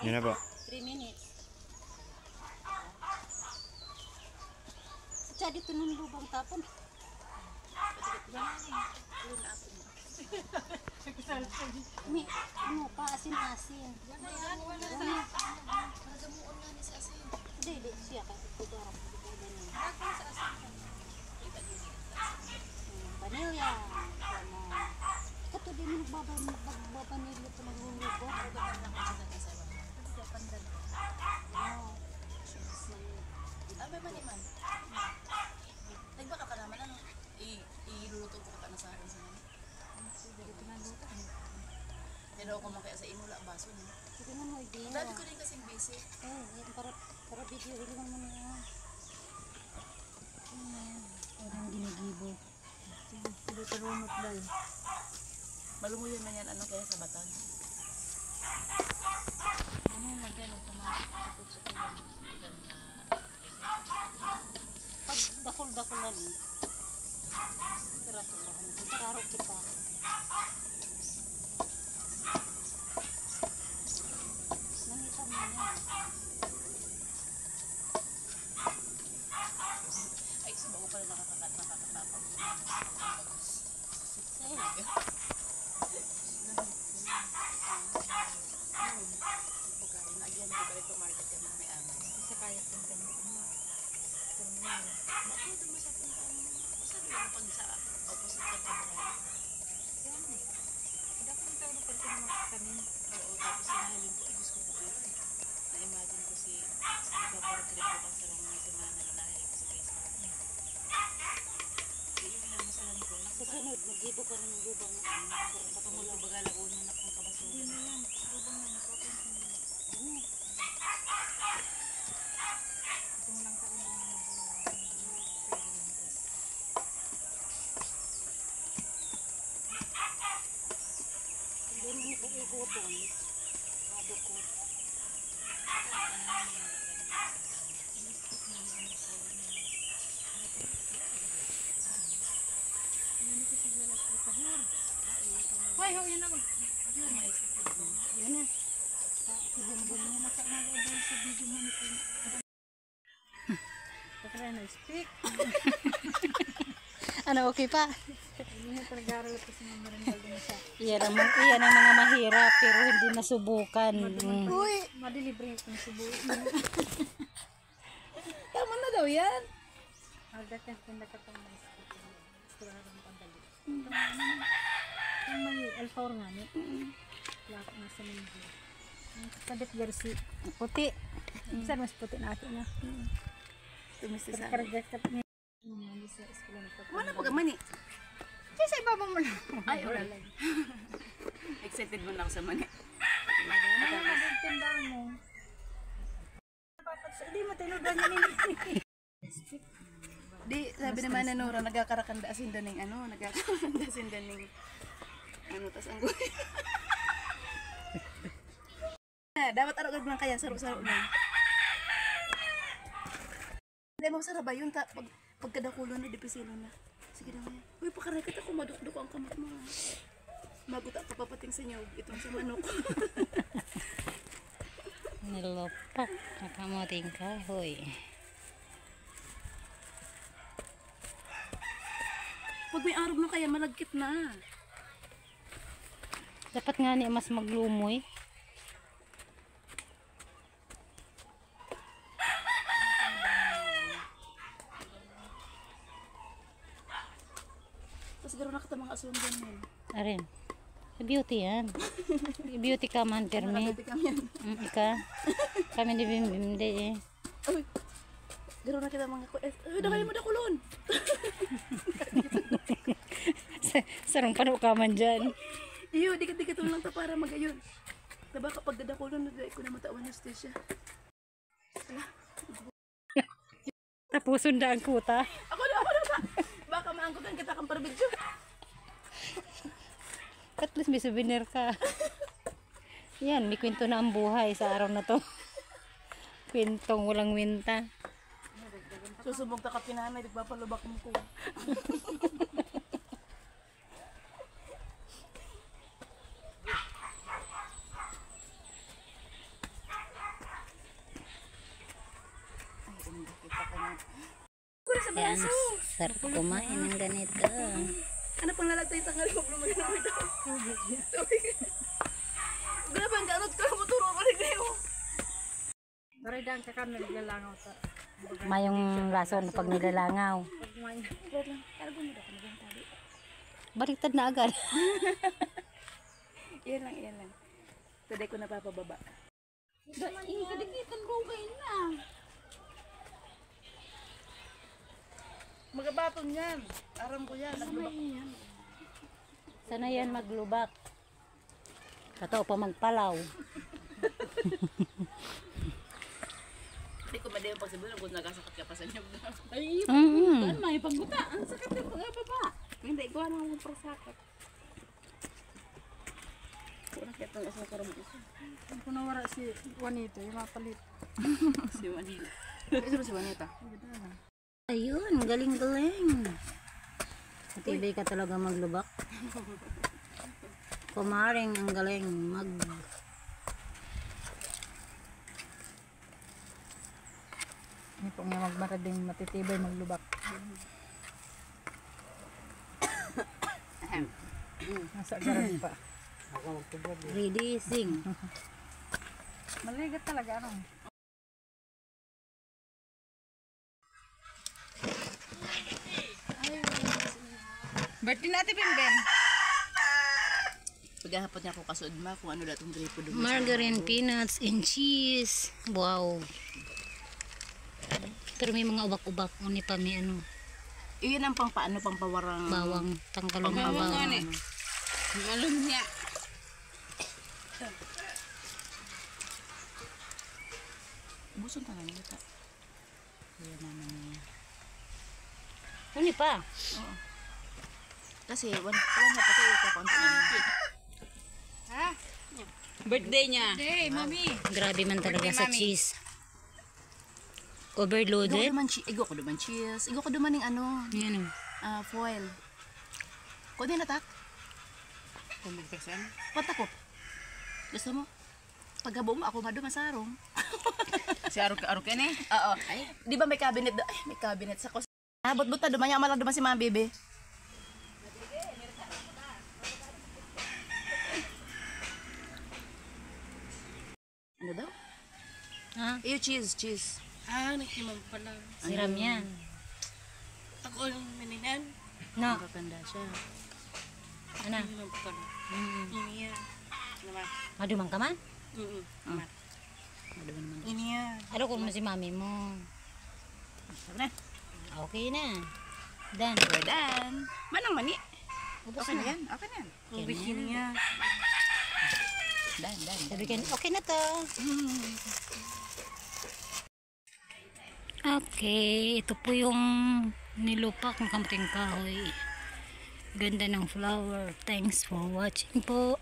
Yun na po. 3 minutes. Sa dito nung lubang tapon. May ano pa, asin-asin. Hindi, siya kasi tugarap. Vanilla. Kato din yung magbabanilyo ito maglulubo. Abay maniman. Nagbaka ka naman ano? Iluluto ko ka na sa akin sa mga. Pero ako makaya sa imula baso niya. Sige na mo, idea. Dati ko din kasing basic. Para video, hilingan mo na yan. Parang ginigibo. Sige, tarunot dahil. Malumuyan na yan, ano kaya sa batag? Ano yung lagyan ng tumatapos sa tulang? Pag dakol-dakol na rin, tira-tulahan. Tararo kita. Nangitan mo yan. Ay, subago pala nakakatapang. Pagkain, agyan ko balik to market yan may amin. Isa kaya kong ganito. Bakit ito masakit ang masabi yung pag sa opposite ka pagkain? Yan eh. Dapat yung tao na pala pinamakamin. Oo, tapos sinahalin ko, gusto ko po yun. Na-imagine ko si ipapargrip ko pa sa mga semana na nahal ko sa Facebook. Yung inamusalan ko. Sa sunod, mag-gibo ka rin ng lubang na Pamulo bagala una na kung kabasugan. Hindi na yan. Lubang na. Ano? Ito mo lang taon na hindi mo po ikuton. Madukot. Hoy, yan ako. Yan na. Bumbum mo na dahil sa video mo nito. Pakala na speak. Ano, okay pa? Hindi na talaga ito sa mga marandal na siya. Iyan ang mga mahirap pero hindi nasubukan. Uy! Madilibre ito nasubukan. Tama na daw yan. Agad yan, pindakat ang mga speak. Kurang ang pandali. Ang may alfor nga niya. Lako na sa mga. Sabit garsi. Puti. Saan mas puti na atin na. Tumisi sa akin. Karagakat niya. Sa eskwela na pagkakas. Mana pag mani? Sa ibaba mo lang. Ay, oral. Excited mo na ako sa mani. Ano na din tindahan mo? Hindi mo tinudan niya nini. Di, sabi naman na Nora, nagkakarakanda sindaning ano, nagkakarakanda sindaning ano, tas ang gawin. Dapat araw lang kaya, saro-saro na. Hindi mo sarap ba yun? Pagkadakulo na, dipisilo na. Sige na nga. Uy, pakarekat ako, madukduk ang kamot mo. Bago ta papapating sa inyo, itong sa manok. Nilopak. Nakamuting kahoy. Pag may araw na kaya, malagkit na. Dapat nga niya mas maglumoy. Tapos gano'n na kita mga asundan yun. Arin. Beauty yan. Beauty ka man, Kermi. Nakabiti kami yan. Ika. Kami di bimbi eh. Uy, gano'n na kita mga uy, dakayin mo na kulon. Sarang pano ka man dyan. Iyo, dikat-dikat lang ta para magayon. Diba kapag dadakulon na dahil ko na matawan na siya. Tapos sundaan kuta. Ako na. Baka maangkutan kita kang parbidyo. At least may souvenir ka. Yan, may kwento na ang buhay sa araw na to. Kwentong walang winta. Susubok ta ka pinanay, nagpapalubak mo ko. Kita ka na. Kura sa Yan, braso. sarap kumain ng ganito. Ano pang lalagtay tangali mo bluman na ito? Grabe ang ganot ko mo turo pa rin kayo. Pero dyan ka kami naglalangaw sa. Mayong lason pag nilalangaw. Pag kumain. Wait lang. Kalago mo daw kung naging tali. Baliktad na agad. Iyan lang. Today ko napapababa. Kadikitan ko kayo na. Magabaton yan. Aram ko yan. Naglubak. Sana yan maglubak. Totoo pa magpalaw. Hindi ko madayang pagsabihin kung nagasakit ka pa sa inyo. Ay, may pagbuta. Ang sakit ng pagkababa. Hindi ko ano ang prasakit. Kung nakita ng asal karong isa. Ang kunawara si Juanito, yung mapalit. Si Juanita. Isa ba si Juanita? Ayun, galing-galing. Matibay ka talaga maglubak. Kumaring ang galing mag... Hindi po nga magmarading matitibay maglubak. Nasa garan pa. Releasing. Maligat talaga ano. Birthday natin, Bimben. Paghahapon niya ako kasudma kung ano datong gripo doon. Margarine, peanuts, and cheese. Wow. Pero may mga ubak-ubak. Uni pa may ano, Iyon ang pang paano, pang pawarang. bawang. Tanggalong mga bawang. Malum niya. Buson ka na nito. Ayan naman niya. Uni pa. Kasi, wala na pati ito konti. Birthday niya. Hey, mami! Grabe man talaga sa cheese. Igo Overloaded. ko duman cheese. Igo ko duman ng ano, Yan o. foil. Kung din natak? Pata ko. Gusto mo? Pagkabo mo, ako nga masarong. Si Arok yan eh. Oo. Di ba may cabinet? Ay, may cabinet sa kus. Bot-bot na duman. Yung amalang duman si mga bebe. Ano daw? Ha? Iyo, cheese. Nakimang pala. Siram yan. Ako yung maninan. No. Maganda siya. Ano? Nakimang pala. Iniya. Naman. Madumang ka man? Naman. Iniya. Ano kung si mami mo? Na. Okay na. Done. We're done. Manang mani. Okay na yan. Okay na yan. Ubis iniya. Done. Sabi ka, okay na to. Okay, ito po yung nilupak ng kamuting kahoy. Ganda ng flower. Thanks for watching po.